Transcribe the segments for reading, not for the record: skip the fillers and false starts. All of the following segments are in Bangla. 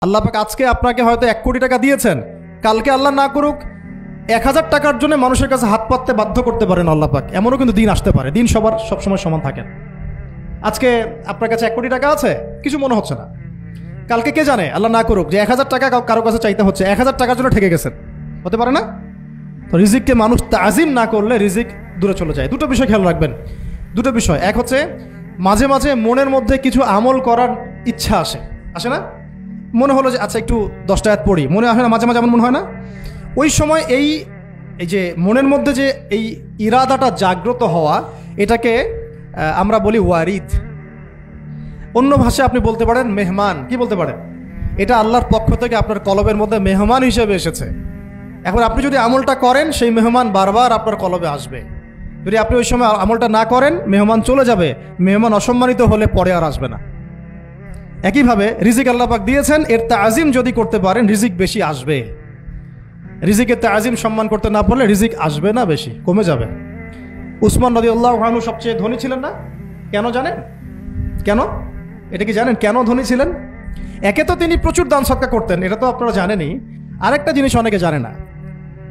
আল্লাহ পাক আজকে আপনাকে হয়তো 1 কোটি টাকা দিয়েছেন, কালকে আল্লাহ না করুক 1000 টাকার জন্য মানুষের কাছে হাত পাততে বাধ্য করতে পারেন আল্লাহ পাক। এমনও কিন্তু দিন আসতে পারে, দিন সবসময় সমান থাকে না। আজকে আপনার কাছে 1 কোটি টাকা আছে, কিছু মনে হচ্ছে না, কালকে কে জানে আল্লাহ না করুক যে 1000 টাকা কারো কাছে চাইতে হচ্ছে, 1000 টাকার জন্য ঠেকে গেছেন, হতে পারে না? তো রিজিককে মানুষ তাজিম না করলে রিজিক দূরে চলে যায়। দুটো বিষয় খেয়াল রাখবেন, দুটো বিষয়। এক হচ্ছে মাঝে মাঝে মনের মধ্যে কিছু আমল করার ইচ্ছা আসে না? মনে হলো যে আচ্ছা একটু 10টা আয়াত পড়ি, মনে আসে না মাঝে মাঝে? এমন মনে হয় না? ওই সময় এই যে মনের মধ্যে যে এই ইরাদাটা জাগ্রত হওয়া, এটাকে আমরা বলি ওয়ারিদ। অন্য ভাষায় আপনি বলতে পারেন মেহমান। কি বলতে পারেন? এটা আল্লাহর পক্ষ থেকে আপনার কলবের মধ্যে মেহমান হিসেবে এসেছে। এখন আপনি যদি আমলটা করেন, সেই মেহমান বারবার আপনার কলবে আসবে। যদি আপনি ওই সময় আমলটা না করেন, মেহমান চলে যাবে, মেহমান অসম্মানিত হলে পরে আর আসবে না। একইভাবে রিজিক আল্লাহ পাক দিয়েছেন, এর তাজিম যদি করতে পারেন রিজিক বেশি আসবে। রিজিকের তাজিম সম্মান করতে না পারলে রিজিক আসবে না, বেশি কমে যাবে। উসমান রাদিয়াল্লাহু আনহু সবচেয়ে ধনী ছিলেন না? কেন জানেন? কেন? এটা কি জানেন কেন ধনী ছিলেন? একে তো তিনি প্রচুর দান সদকা করতেন, এটা তো আপনারা জানেনই। আরেকটা জিনিস অনেকে জানে না,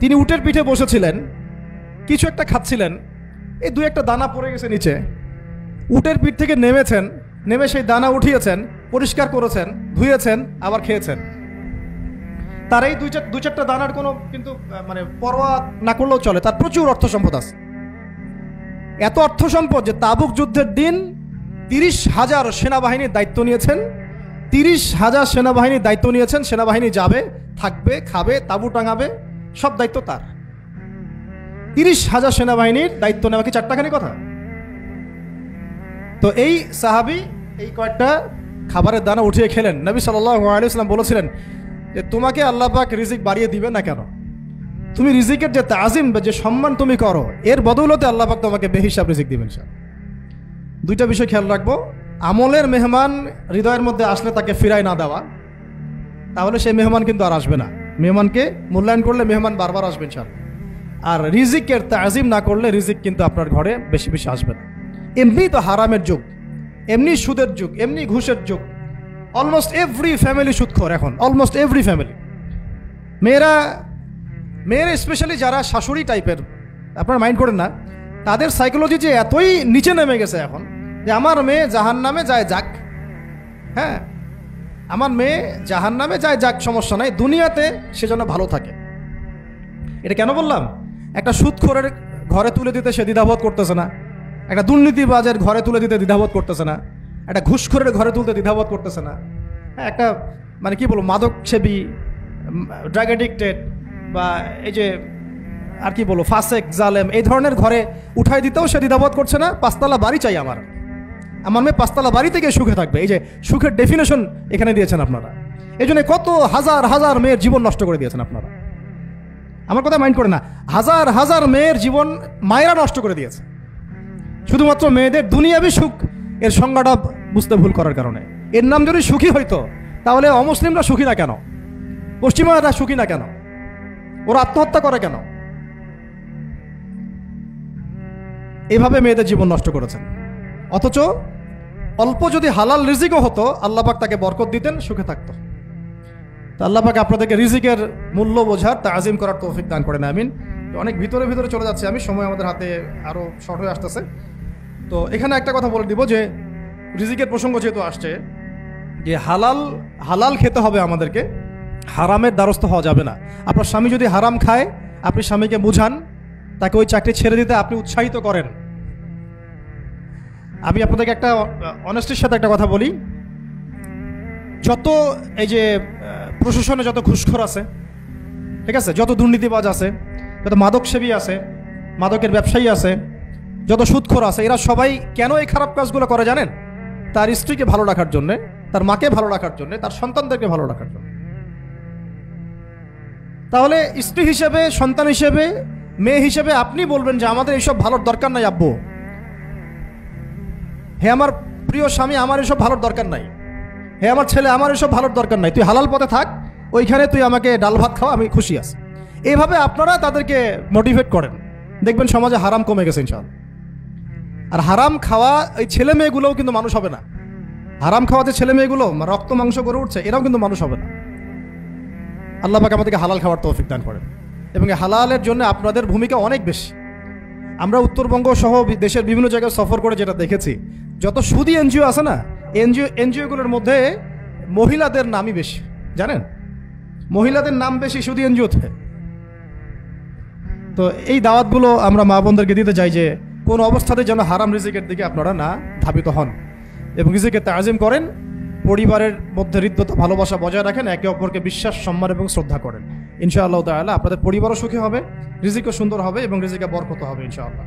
তিনি উটের পিঠে বসেছিলেন, কিছু একটা খাচ্ছিলেন, এই 2-1টা দানা পড়ে গেছে নিচে। উটের পিঠ থেকে নেমেছেন, নেমে সেই দানা উঠিয়েছেন, পরিষ্কার করেছেন, ধুয়েছেন, আবার খেয়েছেন। তার এই 2-4টা দানার কোনো কিন্তু মানে পরোয়া না করলেও চলে। তার প্রচুর অর্থ সম্পদ আছে, এত অর্থ সম্পদ যে তাবুক যুদ্ধের দিন 30,000 সেনাবাহিনীর দায়িত্ব নিয়েছেন। 30,000 সেনাবাহিনীর দায়িত্ব নিয়েছেন। সেনাবাহিনী যাবে, থাকবে, খাবে, তাঁবু টাঙাবে, সব দায়িত্ব তার। 30,000 সেনাবাহিনীর দায়িত্ব নেওয়া কি চারটাখানি কথা? তো এই সাহাবী এই কয়েকটা খাবারের দানা উঠিয়ে খেলেন। নবী সাল্লাল্লাহু আলাইহি ওয়াসাল্লাম বলেছিলেন যে তোমাকে আল্লাহ পাক রিজিক বাড়িয়ে দিবে না কেন? তুমি রিজিকের যে তাজিম, যে সম্মান তুমি করো, এর বদৌলতে আল্লাহ পাক তোমাকে বেহিসাব রিজিক দিবেন। দুইটা বিষয় খেয়াল রাখবো। আমলের মেহমান হৃদয়ের মধ্যে আসলে তাকে ফিরায় না দেওয়া, তাহলে সেই মেহমান কিন্তু আর আসবে না। মেহমানকে মূল্যায়ন করলে মেহমান বারবার আসবেন স্যার। আর রিজিকের তাজিম না করলে রিজিক কিন্তু আপনার ঘরে বেশি বেশি আসবে না। এমনি তো হারামের যুগ, এমনি সুদের যুগ, এমনি ঘুষের যুগ। অলমোস্ট এভরি ফ্যামিলি সুদখোর এখন, অলমোস্ট এভরি ফ্যামিলি। মেয়েরা স্পেশালি যারা শাশুড়ি টাইপের, আপনারা মাইন্ড করেন না, তাদের সাইকোলজি যে এতই নিচে নেমে গেছে এখন যে আমার মেয়ে জাহান্নামে যায় যাক, হ্যাঁ আমার মেয়ে জাহান্নামে যায় যাক, সমস্যা নাই, দুনিয়াতে সে যেন ভালো থাকে। এটা কেন বললাম? একটা সুদখোরের ঘরে তুলে দিতে সে দ্বিধাবোধ করতেছে না, একটা দুর্নীতিবাজের ঘরে তুলে দিতে দ্বিধাবোধ করতেছে না, একটা ঘুষখোরের ঘরে তুলতে দ্বিধাবোধ করতেছে না, হ্যাঁ একটা মানে কি বলবো মাদক সেবী, ড্রাগ এডিক্টেড, বা এই যে আর কি বলবো ফাসেক জালেম, এই ধরনের ঘরে উঠাই দিতেও সে দ্বিধাবোধ করছে না। 5তলা বাড়ি চাই আমার মেয়ে 5তলা বাড়ি থেকে সুখে থাকবে। এই যে সুখের ডেফিনেশন এখানে দিয়েছেন আপনারা। এই জন্য কত হাজার হাজার মেয়ের জীবন নষ্ট করে দিয়েছেন আপনারা। আমার কথা মাইন্ড করে না, হাজার হাজার মেয়ের জীবন মায়েরা নষ্ট করে দিয়েছে শুধুমাত্র মেয়েদের দুনিয়াবি সুখ এর সংজ্ঞাটা বুঝতে ভুল করার কারণে। এর নাম যদি সুখী হইতো তাহলে অমুসলিমরা সুখী না কেন? পশ্চিমারা সুখী না কেন? ওরা আত্মহত্যা করে কেন? এভাবে মেয়েদের জীবন নষ্ট করেছেন। অথচ অল্প যদি হালাল রিজিকও হতো, আল্লাহ পাক তাকে বরকত দিতেন, সুখে থাকতো। তো আল্লাহ পাক আপনাদেরকে রিজিকের মূল্য বোঝার, তাজিম করার তৌফিক দান করেন, আমিন। অনেক ভিতরে চলে যাচ্ছে আমি, সময় আমাদের হাতে আরও শর্ট হয়ে আসতেছে। তো এখানে একটা কথা বলে দিব যে রিজিকের প্রসঙ্গ যেহেতু আসছে, যে হালাল খেতে হবে আমাদেরকে, হারামের দ্বারস্থ হওয়া যাবে না। আপনার স্বামী যদি হারাম খায়, আপনি স্বামীকে বুঝান, তাকে ওই চাকরি ছেড়ে দিতে আপনি উৎসাহিত করেন। আমি আপনাদেরকে একটা অনেস্টির সাথে একটা কথা বলি, যত এই যে প্রশাসনে যত ঘুষখোর আছে, ঠিক আছে, যত দুর্নীতিবাজ আছে, যত মাদক সেবী আছে, মাদকের ব্যবসায়ী আছে, যত সুদখোর আছে, এরা সবাই কেন এই খারাপ কাজগুলো করে জানেন? তার স্ত্রীকে ভালো রাখার জন্যে, তার মাকে ভালো রাখার জন্যে, তার সন্তানদেরকে ভালো রাখার জন্য। তাহলে স্ত্রী হিসেবে, সন্তান হিসেবে, মেয়ে হিসেবে আপনি বলবেন যে আমাদের এইসব ভালোর দরকার নাই আব্বু, হে আমার প্রিয় স্বামী, আমার এসব ভালোর দরকার নাই, হে আমার ছেলে, আমার এসব ভালোর দরকার নাই, তুই হালাল পথে থাক, ওইখানে তুই আমাকে ডাল ভাত খাওয়া, আমি খুশি আছি। এইভাবে আপনারা তাদেরকে মোটিভেট করেন, দেখবেন সমাজে হারাম কমে গেছে ইনশাআল্লাহ। আর হারাম খাওয়া এই ছেলে মেয়েগুলোও কিন্তু মানুষ হবে না। হারাম খাওয়া যে ছেলে মেয়েগুলো রক্ত মাংস করে উঠছে, এরাও কিন্তু মানুষ হবে না। আল্লাহ পাক আমাদেরকে হালাল খাওয়ার তৌফিক দান করেন এবং এই হালালের জন্য আপনাদের ভূমিকা অনেক বেশি। আমরা উত্তরবঙ্গ সহ দেশের বিভিন্ন জায়গায় সফর করে যেটা দেখেছি, যত সুদী এনজিও আছে না, এনজিওগুলোর মধ্যে মহিলাদের নামই বেশি, জানেন? মহিলাদের নাম বেশি সুদী এনজিওতে। তো এই দাওয়াতগুলো আমরা মা বোনদেরকে দিতে চাই যে কোন অবস্থাতে যেন হারাম রিজিকের দিকে আপনারা না ধাবিত হন এবং রিজিকে তাজিম করেন, পরিবারের মধ্যে হৃদ্যতা ভালোবাসা বজায় রাখেন, একে অপরকে বিশ্বাস, সম্মান এবং শ্রদ্ধা করেন। ইনশাআল্লাহ তাআলা আপনাদের পরিবারও সুখী হবে, রিজিকও সুন্দর হবে এবং রিজিকে বরকত হবে ইনশাআল্লাহ।